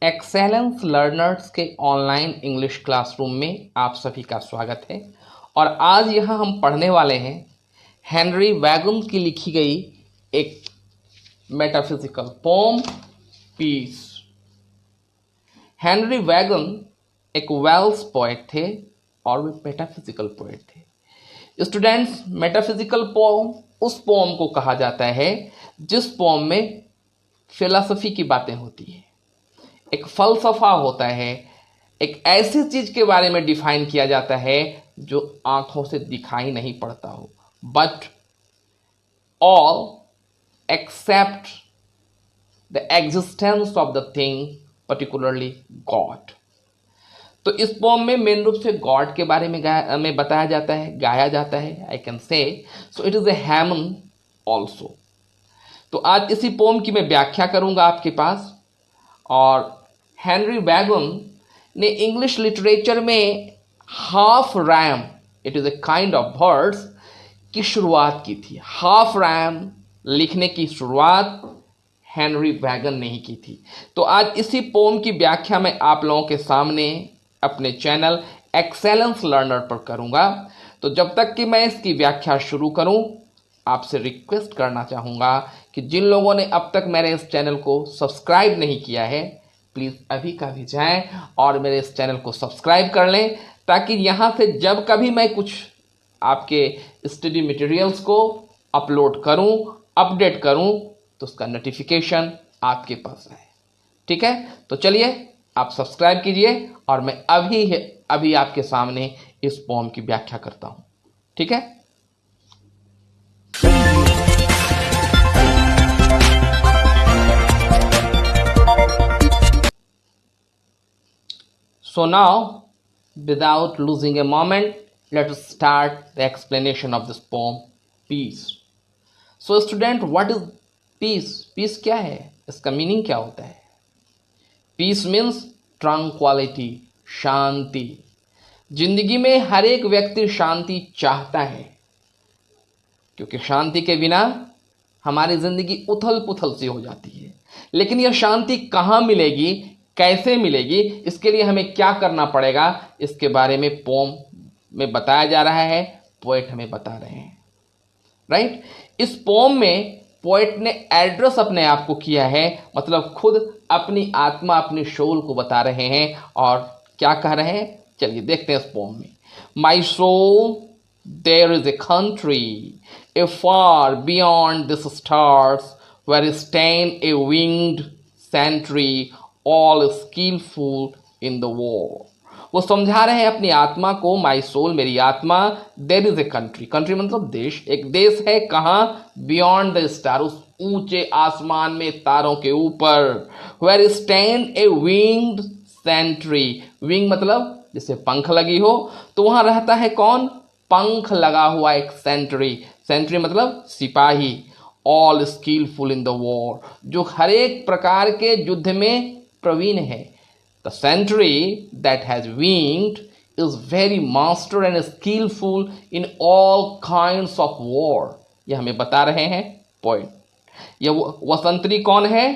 Excellence learners के online English classroom में आप सभी का स्वागत है। और आज यहाँ हम पढ़ने वाले हैं हेनरी वैगन की लिखी गई एक metaphysical poem piece. Henry Vaughan एक वेल्स पोएट थे और वे मेटाफिजिकल पोएट थे। स्टूडेंट्स, मेटाफिजिकल पोम उस पोम को कहा जाता है जिस पोम में फिलॉसफी की बातें होती है, एक फलसफा होता है, एक ऐसी चीज के बारे में डिफाइन किया जाता है जो आंखों से दिखाई नहीं पड़ता हो, but all except the existence of the thing, particularly God. तो इस पोम में मेन रूप से गॉड के बारे में बताया जाता है, गाया जाता है, I can say. So it is a hymn also. तो आज इसी पोम की मैं व्याख्या करूंगा आपके पास। और हेनरी वैगन ने इंग्लिश लिटरेचर में half RAM, it is a kind of birds, की शुरुआत की थी। हाफ रैम लिखने की शुरुआत हेनरी वैगन ने ही की थी। तो आज इसी पोम की व्याख्या मैं आप लोगों के सामने अपने चैनल एक्सेलेंस लर्नर पर करूंगा। तो जब तक कि मैं इसकी व्याख्या शुरू करूं, आपसे रिक्वेस्ट करना चाहूंगा कि जिन लोगों ने अब तक मेरे इस चैनल को सब्सक्राइब नहीं किया है, प्लीज़ अभी का भी जाएं और मेरे इस चैनल को सब्सक्राइब कर लें, ताकि यहाँ से जब कभी मैं कुछ आपके स्टडी मटेरियल्स को अपलोड करूँ, अपडेट करूँ, तो उसका नोटिफिकेशन आपके पास आए। ठीक है, तो चलिए आप सब्सक्राइब कीजिए और मैं अभी आपके सामने इस पोम की व्याख्या करता हूँ। ठीक है। So now, without losing a moment, let us start the explanation of this poem, Peace. So student, what is peace? Peace क्या है? इसका मीनिंग क्या होता है? Peace means tranquility, शांति। जिंदगी में हर एक व्यक्ति शांति चाहता है, क्योंकि शांति के बिना हमारी जिंदगी उथल पुथल सी हो जाती है। लेकिन यह शांति कहाँ मिलेगी, कैसे मिलेगी, इसके लिए हमें क्या करना पड़ेगा, इसके बारे में पोम में बताया जा रहा है, पोएट हमें बता रहे हैं। राइट। इस पोम में पोएट ने एड्रेस अपने आप को किया है, मतलब खुद अपनी आत्मा, अपनी सोल को बता रहे हैं। और क्या कह रहे हैं, चलिए देखते हैं इस पोम में। My soul, there is a country afar beyond this stars where stand a winged sentry all skilful in the war. वो समझा रहे हैं अपनी आत्मा को, माई सोल, मेरी आत्मा, there is a country, country मतलब देश, एक देश है, कहाँ, बियॉन्ड द स्टार, उस ऊंचे आसमान में, तारों के ऊपर, where stand a winged sentry, wing मतलब जिसे पंख लगी हो, तो वहां रहता है कौन, पंख लगा हुआ एक सेंट्री, सेंट्री मतलब सिपाही, all skilful in the war, जो हर एक प्रकार के युद्ध में प्रवीण है। The sentry that has winged is very master and skillful in all kinds of war. यह हमें बता रहे हैं पॉइंट। यह वसंतरी कौन है,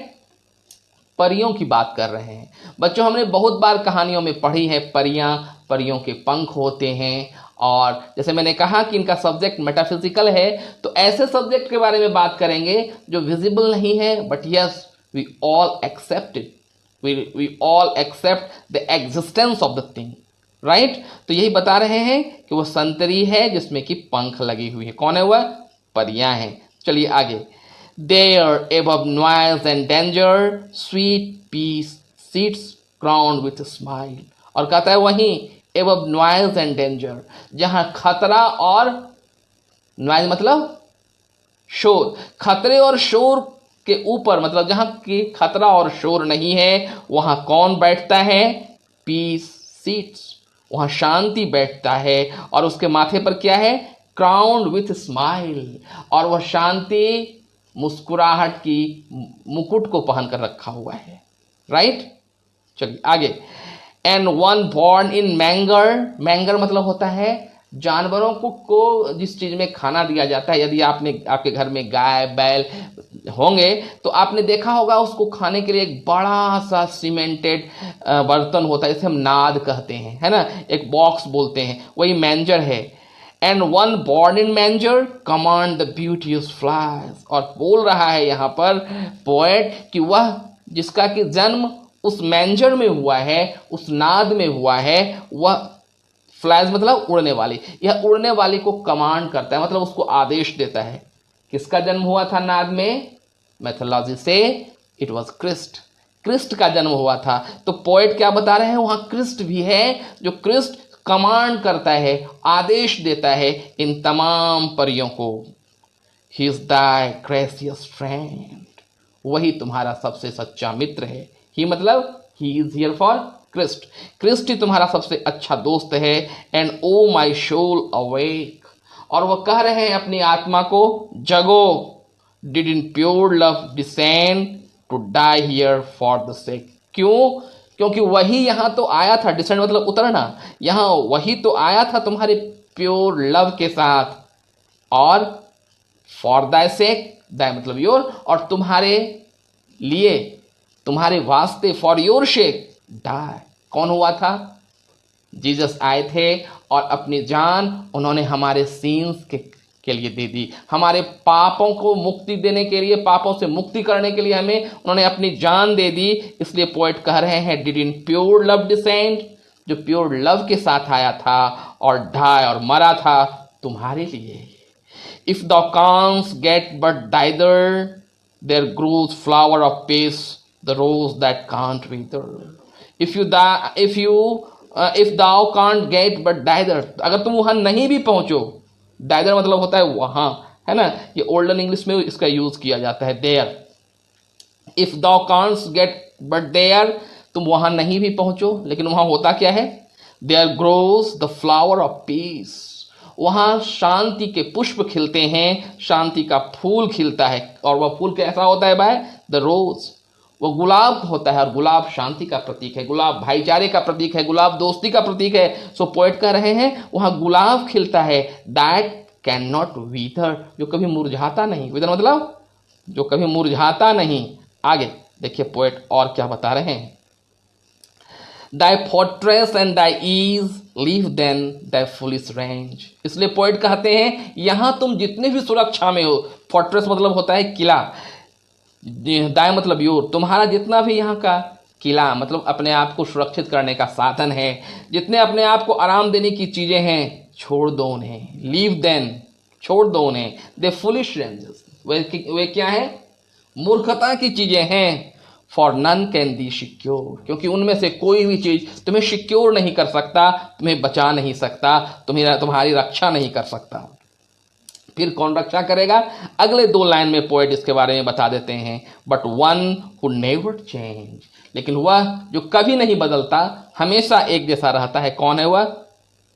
परियों की बात कर रहे हैं। बच्चों, हमने बहुत बार कहानियों में पढ़ी है, परियों के पंख होते हैं। और जैसे मैंने कहा कि इनका सब्जेक्ट मेटाफिजिकल है, तो ऐसे सब्जेक्ट के बारे में बात करेंगे जो विजिबल नहीं है, but yes, we all accept it, we all accept the existence of the thing, right? तो यही बता रहे हैं कि वो संतरी है जिसमें कि पंख लगी हुई है। कौन है वह, परियां हैं। चलिए आगे। There above noise and danger sweet peace sits crowned with a smile। और कहता है वहीं above noise and danger, जहां खतरा और, noise मतलब शोर, खतरे और शोर के ऊपर, मतलब जहां की खतरा और शोर नहीं है, वहां कौन बैठता है, पीस सीट्स, वहां शांति बैठता है। और उसके माथे पर क्या है, क्राउन्ड विथ स्माइल, और वह शांति मुस्कुराहट की मुकुट को पहन कर रखा हुआ है। राइट। चलिए आगे। एंड वन बॉर्न इन मैंगर, मैंगर मतलब होता है जानवरों को जिस चीज में खाना दिया जाता है। यदि आपके घर में गाय बैल होंगे तो आपने देखा होगा उसको खाने के लिए एक बड़ा सा सीमेंटेड बर्तन होता है, जिसे हम नाद कहते हैं, है ना, एक बॉक्स बोलते हैं, वही मैंजर है। And one born in manger command the beauteous files, और बोल रहा है यहाँ पर पोएट कि वह जिसका कि जन्म उस मैंजर में हुआ है, उस नाद में हुआ है, वह फ्लाइज मतलब उड़ने वाली, यह उड़ने वाली को कमांड करता है, मतलब उसको आदेश देता है। किसका जन्म हुआ था नाद में? मैथोलॉजी से इट वॉज क्रिस्ट, क्रिस्ट का जन्म हुआ था। तो पोएट क्या बता रहे हैं, वहां क्रिस्ट भी है, जो क्रिस्ट कमांड करता है, आदेश देता है इन तमाम परियों को। He is thy gracious friend, वही तुम्हारा सबसे सच्चा मित्र है। ही मतलब he is here for Christ, Christ ही तुम्हारा सबसे अच्छा दोस्त है। And O my soul awake, और वह कह रहे हैं अपनी आत्मा को, जगो, did in pure love descend to die here for the sake. क्यों? क्योंकि वही यहां तो आया था, डिसेंड मतलब उतरना, यहां वही तो आया था तुम्हारे प्योर लव के साथ, और फॉर दाई सेक, दाई मतलब योर, और तुम्हारे लिए, तुम्हारे वास्ते, फॉर योर शेक डाई। कौन हुआ था? जीसस आए थे और अपनी जान उन्होंने हमारे सीन्स के लिए दे दी, हमारे पापों को मुक्ति देने के लिए, पापों से मुक्ति करने के लिए हमें उन्होंने अपनी जान दे दी। इसलिए पोएट कह रहे हैं did in pure love descend, जो प्योर लव के साथ आया था और ढाई और मरा था तुम्हारे लिए। If the canst get but thither, there grows flower of peace, the rose that can't wither. If thou can't get but thither, अगर तुम वहां नहीं भी पहुंचो, डाइदर मतलब होता है वहां, है ना, ये ओल्डन इंग्लिश में इसका यूज किया जाता है, there. If thou can't get but there, तुम वहां नहीं भी पहुंचो, लेकिन वहां होता क्या है? There grows the flower of peace, वहां शांति के पुष्प खिलते हैं, शांति का फूल खिलता है। और वह फूल कैसा होता है भाई? द रोज, वो गुलाब होता है, और गुलाब शांति का प्रतीक है, गुलाब भाईचारे का प्रतीक है, गुलाब दोस्ती का प्रतीक है। सो पोएट कह रहे हैं वहां गुलाब खिलता है, दैट कैन नॉट वीथर, जो कभी मुरझाता नहीं, विदर मतलब जो कभी मुरझाता नहीं। आगे देखिए पोएट और क्या बता रहे हैं, thy fortress and thy ease leave then thy foolish range. इसलिए पोएट कहते हैं यहां तुम जितने भी सुरक्षा में हो, फोर्ट्रेस मतलब होता है किला, दाई मतलब योर, तुम्हारा जितना भी यहाँ का किला मतलब अपने आप को सुरक्षित करने का साधन है, जितने अपने आप को आराम देने की चीजें हैं, छोड़ दो उन्हें, लीव देन, छोड़ दो उन्हें, दे फुलिश रेंजेस, वे क्या है? मूर्खता की चीजें हैं। For none can thee secure, क्योंकि उनमें से कोई भी चीज तुम्हें सिक्योर नहीं कर सकता, तुम्हें बचा नहीं सकता, तुम्हारी रक्षा नहीं कर सकता। फिर कौन रक्षा करेगा? अगले 2 लाइन में पोएट इसके बारे में बता देते हैं, but one who never change, लेकिन वह जो कभी नहीं बदलता, हमेशा एक जैसा रहता है। कौन है वह?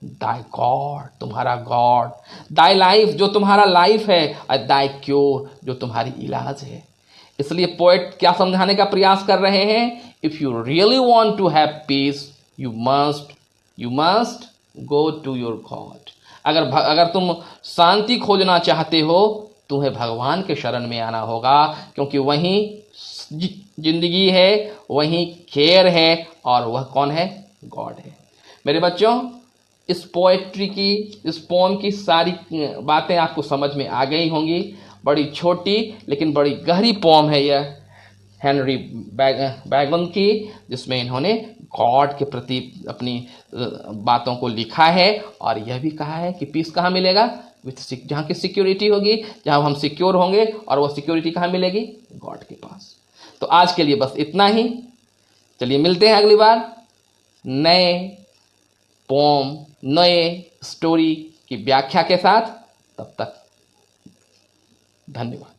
दाई गॉड, तुम्हारा गॉड, दाई लाइफ, जो तुम्हारा लाइफ है, और दाई क्योर, जो तुम्हारी इलाज है। इसलिए पोएट क्या समझाने का प्रयास कर रहे हैं? If you really want to have peace, you must go to your God. अगर तुम शांति खोजना चाहते हो, तुम्हें भगवान के शरण में आना होगा, क्योंकि वहीं जिंदगी है, वहीं केयर है, और वह कौन है? गॉड है। मेरे बच्चों, इस पोएट्री की, इस पोम की सारी बातें आपको समझ में आ गई होंगी। बड़ी छोटी लेकिन बड़ी गहरी पोम है यह हेनरी बैगन की, जिसमें इन्होंने गॉड के प्रति अपनी बातों को लिखा है, और यह भी कहा है कि पीस कहाँ मिलेगा? विथ जहाँ की सिक्योरिटी होगी, जहाँ हम सिक्योर होंगे, और वो सिक्योरिटी कहाँ मिलेगी? गॉड के पास। तो आज के लिए बस इतना ही। चलिए मिलते हैं अगली बार नए पोम, नए स्टोरी की व्याख्या के साथ। तब तक धन्यवाद।